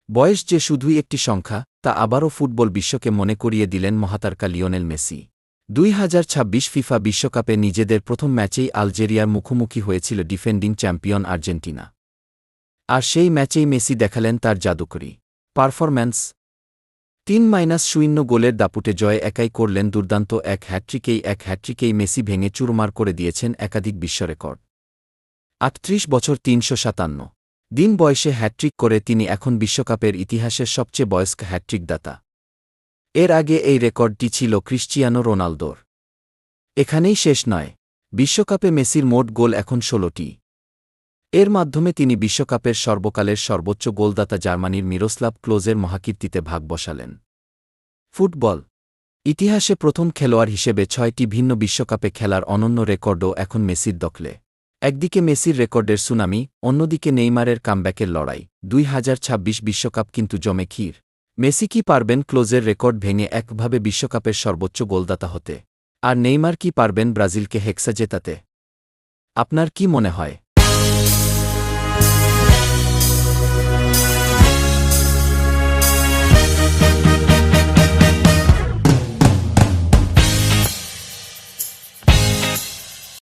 বয়স যে শুধুই একটি সংখ্যা, তা আবারও ফুটবল বিশ্বকে মনে করিয়ে দিলেন মহাতারকা লিওনেল মেসি। ২০২৬ ফিফা বিশ্বকাপে নিজেদের প্রথম ম্যাচেই আলজেরিয়ার মুখোমুখি হয়েছিল ডিফেন্ডিং চ্যাম্পিয়ন আর্জেন্টিনা। আর সেই ম্যাচেই মেসি দেখালেন তার জাদুকরি পারফরম্যান্স। ৩-০ গোলের দাপুটে জয় একাই করলেন দুর্দান্ত এক হ্যাটট্রিকেই মেসি ভেঙে চুরমার করে দিয়েছেন একাধিক বিশ্বরেকর্ড। ৩৮ বছর ৩৫৭ দিন বয়সে হ্যাটট্রিক করে তিনি এখন বিশ্বকাপের ইতিহাসের সবচেয়ে বয়স্ক হ্যাটট্রিকদাতা। এর আগে এই রেকর্ডটি ছিল ক্রিশ্চিয়ানো রোনালদোর। এখানেই শেষ নয়, বিশ্বকাপে মেসির মোট গোল এখন ১৬টি। এর মাধ্যমে তিনি বিশ্বকাপের সর্বকালের সর্বোচ্চ গোলদাতা জার্মানির মিরোস্লাভ ক্লোজের মহাকীর্তিতে ভাগ বসালেন। ফুটবল ইতিহাসে প্রথম খেলোয়াড় হিসেবে ৬টি ভিন্ন বিশ্বকাপে খেলার অনন্য রেকর্ডও এখন মেসির দখলে। একদিকে মেসির রেকর্ডের সুনামি, অন্যদিকে নেইমারের কামব্যাকের লড়াই। ২০২৬ বিশ্বকাপ কিন্তু জমে ক্ষীর। মেসি কি পারবেন ক্লোজের রেকর্ড ভেঙে একভাবে বিশ্বকাপের সর্বোচ্চ গোলদাতা হতে? আর নেইমার কি পারবেন ব্রাজিলকে হেক্সা জেতাতে? আপনার কি মনে হয়?